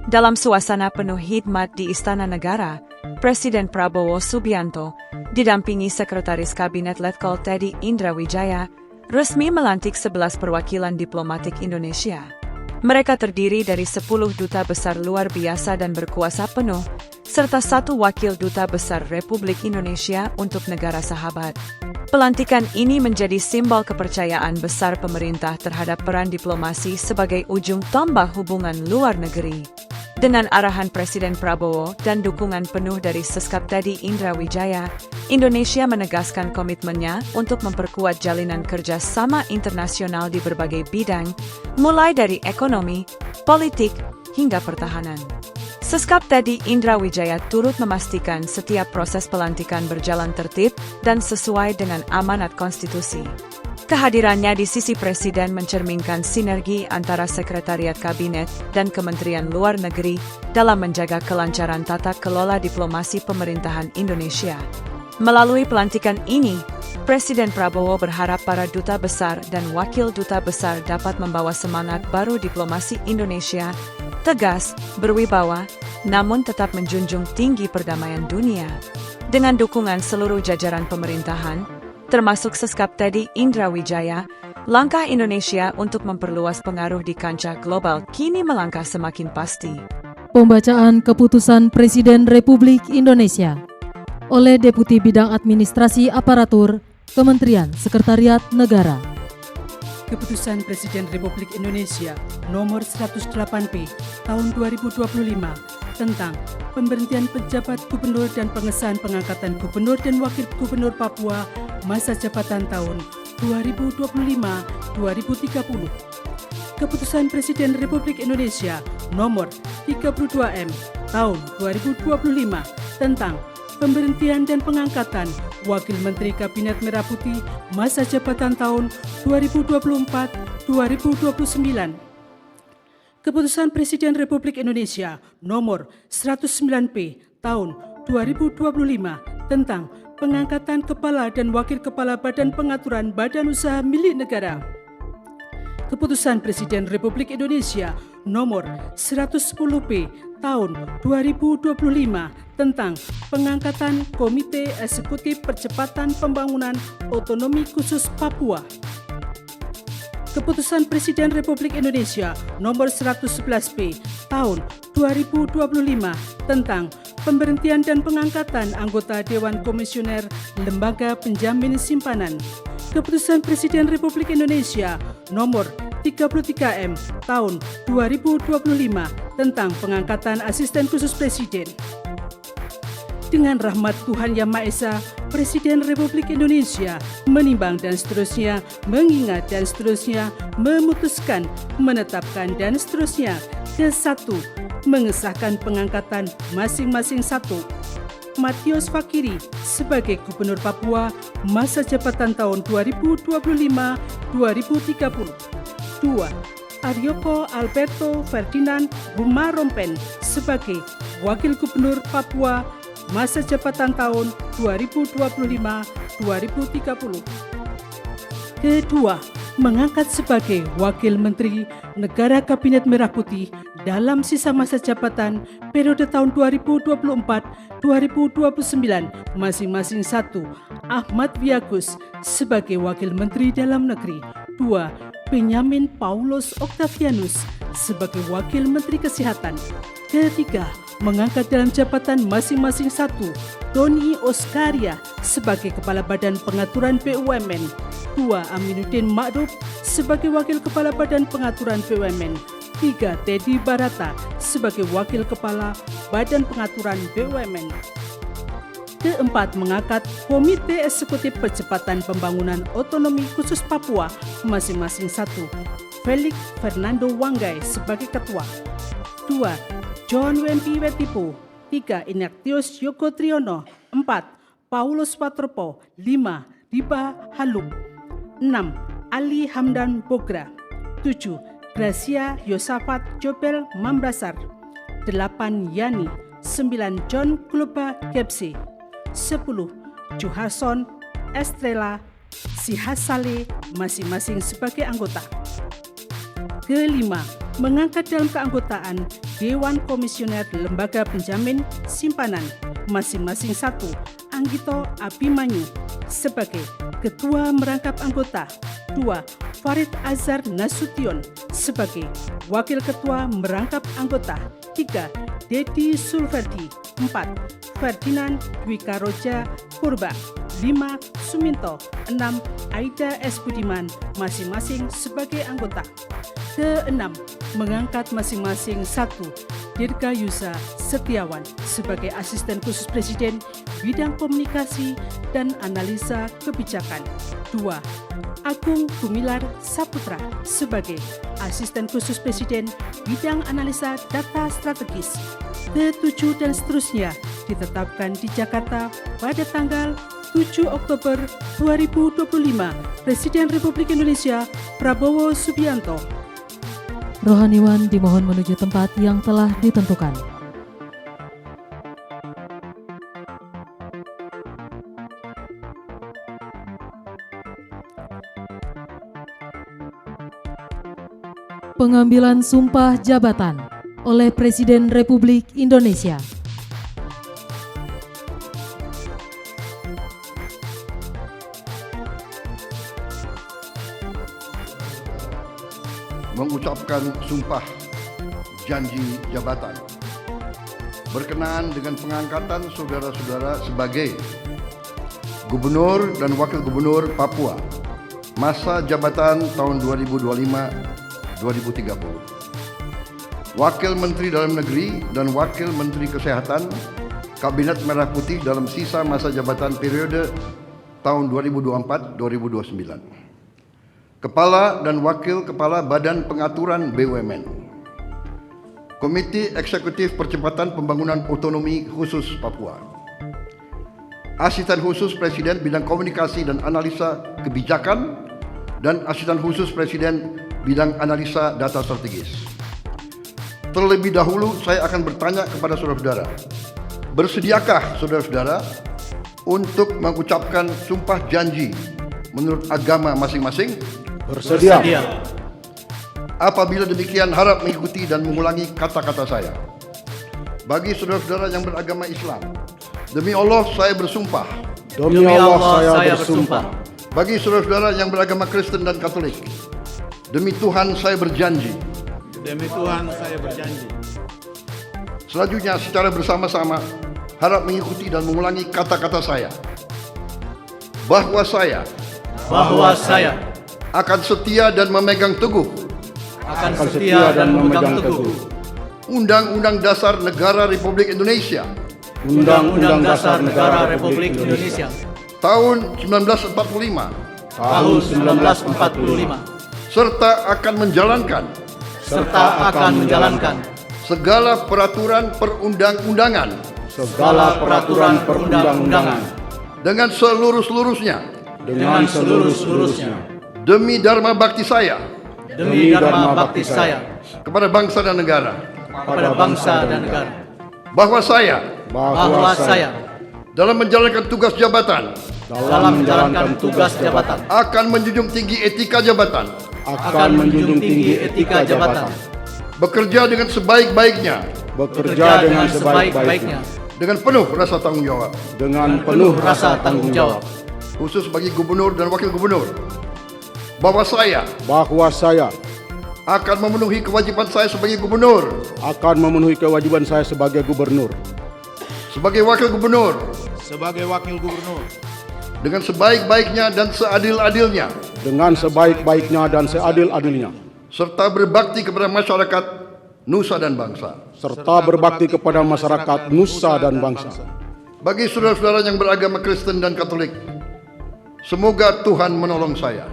Dalam suasana penuh hikmat di Istana Negara, Presiden Prabowo Subianto, didampingi Sekretaris Kabinet Letkol Teddy Indrawijaya, resmi melantik 11 perwakilan diplomatik Indonesia. Mereka terdiri dari 10 duta besar luar biasa dan berkuasa penuh, serta 1 wakil duta besar Republik Indonesia untuk negara sahabat. Pelantikan ini menjadi simbol kepercayaan besar pemerintah terhadap peran diplomasi sebagai ujung tombak hubungan luar negeri. Dengan arahan Presiden Prabowo dan dukungan penuh dari Seskap Teddy Indrawijaya, Indonesia menegaskan komitmennya untuk memperkuat jalinan kerja sama internasional di berbagai bidang, mulai dari ekonomi, politik, hingga pertahanan. Seskap Teddy Indrawijaya turut memastikan setiap proses pelantikan berjalan tertib dan sesuai dengan amanat konstitusi. Kehadirannya di sisi Presiden mencerminkan sinergi antara Sekretariat Kabinet dan Kementerian Luar Negeri dalam menjaga kelancaran tata kelola diplomasi pemerintahan Indonesia. Melalui pelantikan ini, Presiden Prabowo berharap para duta besar dan wakil duta besar dapat membawa semangat baru diplomasi Indonesia, tegas, berwibawa, namun tetap menjunjung tinggi perdamaian dunia. Dengan dukungan seluruh jajaran pemerintahan, termasuk Seskap Teddy Indrawijaya, langkah Indonesia untuk memperluas pengaruh di kancah global kini melangkah semakin pasti. Pembacaan Keputusan Presiden Republik Indonesia oleh Deputi Bidang Administrasi Aparatur, Kementerian Sekretariat Negara. Keputusan Presiden Republik Indonesia Nomor 108P Tahun 2025 tentang pemberhentian pejabat gubernur dan pengesahan pengangkatan gubernur dan wakil gubernur Papua masa jabatan tahun 2025-2030. Keputusan Presiden Republik Indonesia Nomor 32M Tahun 2025 tentang pemberhentian dan pengangkatan Wakil Menteri Kabinet Merah Putih masa jabatan tahun 2024-2029. Keputusan Presiden Republik Indonesia Nomor 109P Tahun 2025 tentang pengangkatan kepala dan wakil kepala Badan Pengaturan Badan Usaha Milik Negara. Keputusan Presiden Republik Indonesia Nomor 110P Tahun 2025 tentang pengangkatan Komite Eksekutif Percepatan Pembangunan Otonomi Khusus Papua. Keputusan Presiden Republik Indonesia Nomor 111P Tahun 2025 tentang pemberhentian dan pengangkatan anggota Dewan Komisioner Lembaga Penjamin Simpanan. Keputusan Presiden Republik Indonesia Nomor 33M Tahun 2025 tentang pengangkatan Asisten Khusus Presiden. Dengan rahmat Tuhan Yang Maha Esa, Presiden Republik Indonesia menimbang dan seterusnya, mengingat dan seterusnya, memutuskan, menetapkan dan seterusnya. Ke-1, mengesahkan pengangkatan masing-masing 1. Matius Fakiri sebagai Gubernur Papua masa jabatan tahun 2025-2030. 2. Aryoko Alberto Ferdinand Bumarompen sebagai Wakil Gubernur Papua masa jabatan tahun 2025-2030. Kedua, mengangkat sebagai Wakil Menteri Negara Kabinet Merah Putih dalam sisa masa jabatan periode tahun 2024-2029 masing-masing 1. Ahmad Wiyagus sebagai Wakil Menteri Dalam Negeri. 2. Benyamin Paulus Octavianus sebagai Wakil Menteri Kesehatan. Ketiga, mengangkat dalam jabatan masing-masing 1. Doni Oskaria sebagai Kepala Badan Pengaturan BUMN. 2. Aminuddin Ma'ruf sebagai Wakil Kepala Badan Pengaturan BUMN. 3. Teddy Barata sebagai Wakil Kepala Badan Pengaturan BUMN. Keempat, mengangkat Komite Eksekutif Percepatan Pembangunan Otonomi Khusus Papua masing-masing 1. Felix Fernando Wanggai sebagai Ketua. 2. John Wempi Wetipo. 3. Ignatius Yoko Triono. 4. Paulus Watropo. 5. Riba Haluk. 6. Ali Hamdan Bogra. 7. Gracia Yosafat Jobel Mambrasar. 8. Yani. 9. John Globa Gepse. 10. Juharson Estrela Sihasale masing-masing sebagai anggota. Kelima, mengangkat dalam keanggotaan Dewan Komisioner Lembaga Penjamin Simpanan masing-masing 1 Anggito Abimanyu sebagai Ketua Merangkap Anggota, 2 Farid Azhar Nasution sebagai Wakil Ketua Merangkap Anggota, 3 Dedi Sulverdi, 4 Ferdinand Dwikaroja Purba, 5 Suminto, 6 Aida S. Budiman masing-masing sebagai anggota. Keenam, mengangkat masing-masing 1 Dirgayusa Setiawan sebagai Asisten Khusus Presiden Bidang Komunikasi dan Analisa Kebijakan, 2 Agung Gumilar Saputra sebagai Asisten Khusus Presiden Bidang Analisa Data Strategis. Ketujuh dan seterusnya ditetapkan di Jakarta pada tanggal 7 Oktober 2025, Presiden Republik Indonesia Prabowo Subianto. Rohaniwan dimohon menuju tempat yang telah ditentukan. Pengambilan sumpah jabatan oleh Presiden Republik Indonesia. Mengucapkan sumpah janji jabatan berkenaan dengan pengangkatan saudara-saudara sebagai Gubernur dan Wakil Gubernur Papua masa jabatan tahun 2025-2030, Wakil Menteri Dalam Negeri dan Wakil Menteri Kesehatan Kabinet Merah Putih dalam sisa masa jabatan periode tahun 2024-2029, Kepala dan Wakil Kepala Badan Pengaturan BUMN, Komite Eksekutif Percepatan Pembangunan Otonomi Khusus Papua, Asisten Khusus Presiden Bidang Komunikasi dan Analisa Kebijakan, dan Asisten Khusus Presiden Bidang Analisa Data Strategis. Terlebih dahulu saya akan bertanya kepada saudara-saudara, bersediakah saudara-saudara untuk mengucapkan sumpah janji menurut agama masing-masing? Bersedia. Apabila demikian, harap mengikuti dan mengulangi kata-kata saya. Bagi saudara-saudara yang beragama Islam, demi Allah saya bersumpah. Demi Allah saya bersumpah. Bagi saudara-saudara yang beragama Kristen dan Katolik, demi Tuhan saya berjanji. Demi Tuhan saya berjanji. Selanjutnya secara bersama-sama harap mengikuti dan mengulangi kata-kata saya. Bahwa saya akan setia dan memegang teguh Undang-Undang Dasar Negara Republik Indonesia Undang-Undang Dasar Negara Republik Indonesia tahun 1945 serta akan menjalankan segala peraturan perundang-undangan dengan seluruh-seluruhnya demi dharma bakti saya kepada bangsa dan negara, bahwa saya dalam menjalankan tugas jabatan akan menjunjung tinggi etika jabatan, bekerja dengan sebaik-baiknya dengan penuh rasa tanggung jawab, khusus bagi gubernur dan wakil gubernur, bahwa saya akan memenuhi kewajiban saya sebagai gubernur, sebagai wakil gubernur, dengan sebaik-baiknya dan seadil-adilnya, serta berbakti kepada masyarakat nusa dan bangsa. Bagi saudara-saudara yang beragama Kristen dan Katolik, semoga Tuhan menolong saya.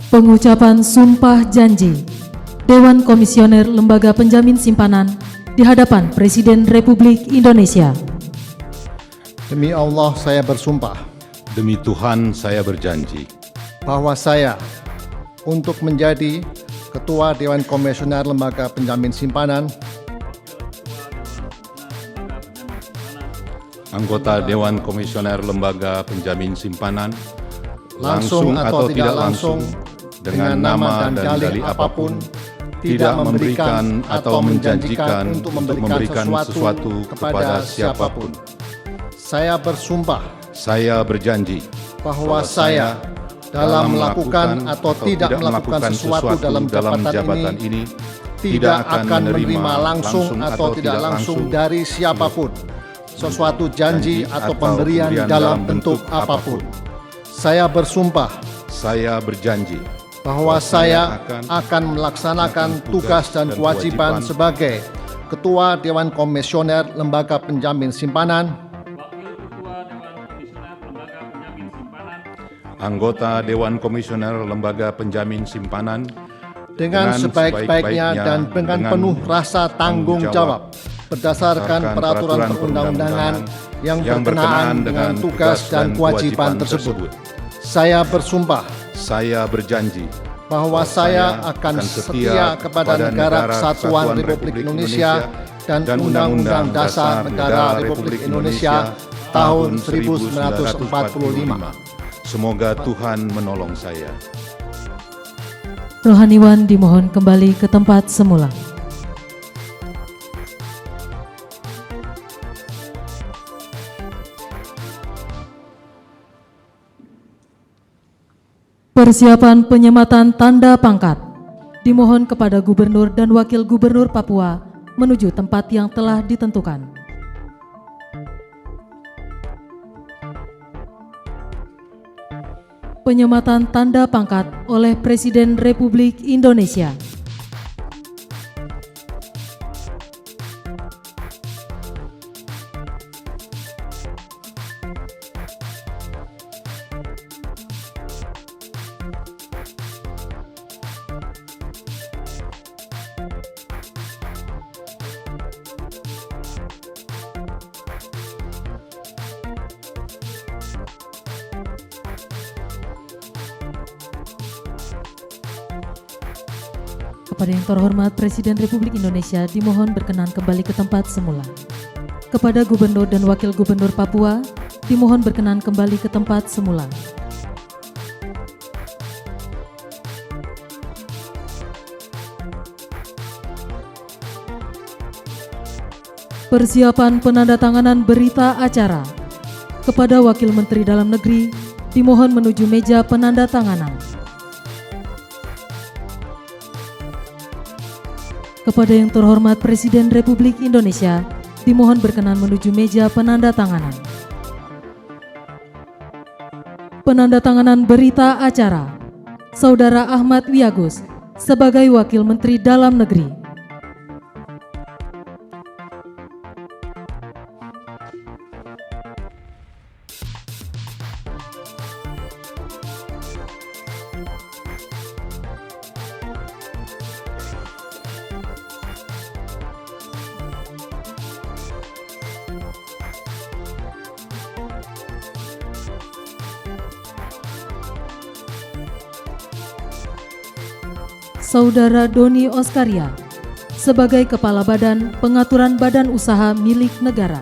Pengucapan sumpah janji Dewan Komisioner Lembaga Penjamin Simpanan di hadapan Presiden Republik Indonesia. Demi Allah saya bersumpah. Demi Tuhan saya berjanji. Bahwa saya untuk menjadi Ketua Dewan Komisioner Lembaga Penjamin Simpanan anggota Dewan Komisioner Lembaga Penjamin Simpanan, langsung atau tidak langsung, dengan nama dan dalih apapun, tidak memberikan atau menjanjikan untuk memberikan sesuatu kepada siapapun. Saya bersumpah, saya berjanji bahwa saya dalam melakukan atau tidak melakukan sesuatu dalam jabatan ini tidak akan menerima langsung atau tidak langsung dari siapapun sesuatu janji atau pemberian dalam bentuk apapun. Saya bersumpah, saya berjanji bahwa saya akan melaksanakan tugas dan kewajiban sebagai Ketua Dewan Komisioner Lembaga Penjamin Simpanan, anggota Dewan Komisioner Lembaga Penjamin Simpanan dengan sebaik-baiknya dan dengan penuh rasa tanggung jawab berdasarkan peraturan perundang-undangan yang berkenaan dengan tugas dan kewajiban tersebut. Saya bersumpah, saya berjanji bahwa saya akan setia kepada Negara Kesatuan Republik Indonesia dan Undang-Undang Dasar Negara Republik Indonesia tahun 1945. Semoga Tuhan menolong saya. Rohaniwan dimohon kembali ke tempat semula. Persiapan penyematan tanda pangkat dimohon kepada Gubernur dan Wakil Gubernur Papua menuju tempat yang telah ditentukan. Penyematan tanda pangkat oleh Presiden Republik Indonesia. Kepada yang terhormat Presiden Republik Indonesia dimohon berkenan kembali ke tempat semula. Kepada Gubernur dan Wakil Gubernur Papua dimohon berkenan kembali ke tempat semula. Persiapan penandatanganan berita acara. Kepada Wakil Menteri Dalam Negeri dimohon menuju meja penandatanganan. Kepada yang terhormat Presiden Republik Indonesia, dimohon berkenan menuju meja penandatanganan. Penandatanganan berita acara. Saudara Ahmad Wiyagus sebagai Wakil Menteri Dalam Negeri. Saudara Doni Oskaria sebagai Kepala Badan Pengaturan Badan Usaha milik negara.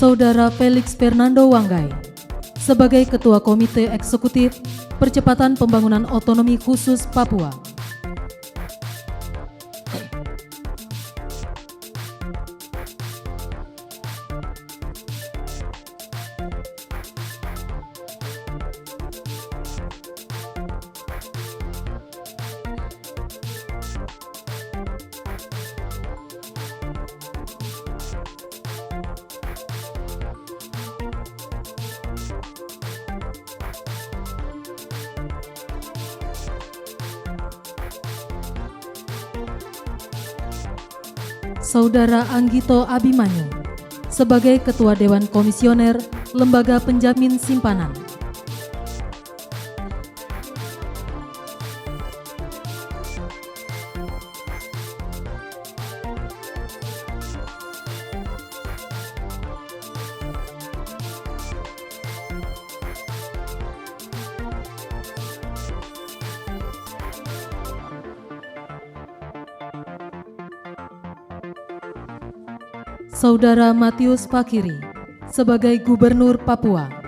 Saudara Felix Fernando Wanggai sebagai Ketua Komite Eksekutif Percepatan Pembangunan Otonomi Khusus Papua. Saudara Anggito Abimanyu sebagai Ketua Dewan Komisioner Lembaga Penjamin Simpanan. Saudara Matius Fakiri sebagai Gubernur Papua.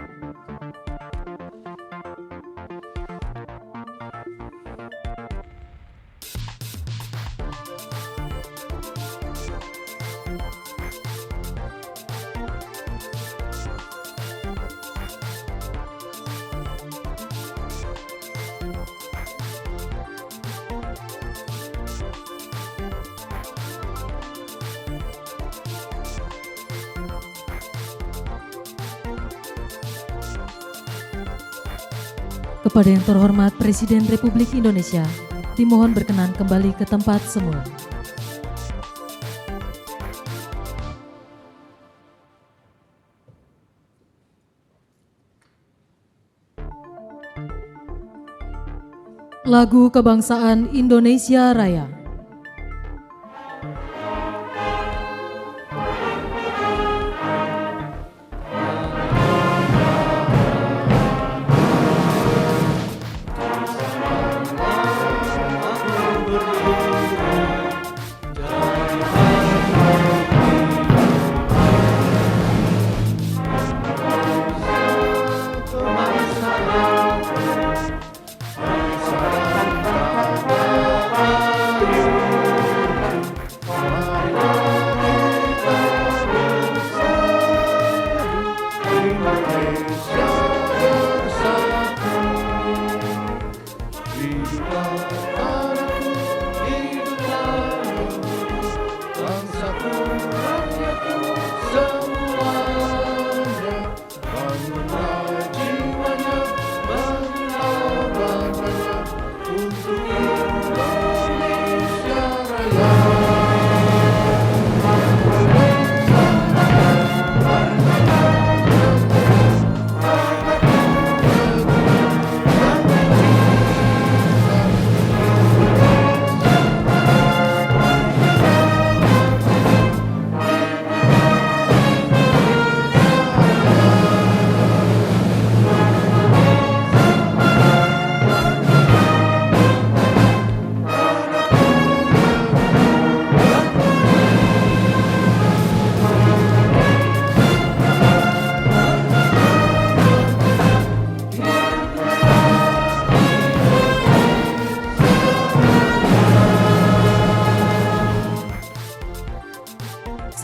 Kepada yang terhormat Presiden Republik Indonesia, dimohon berkenan kembali ke tempat semula. Lagu Kebangsaan Indonesia Raya.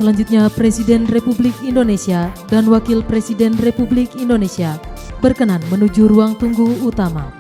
Selanjutnya, Presiden Republik Indonesia dan Wakil Presiden Republik Indonesia berkenan menuju ruang tunggu utama.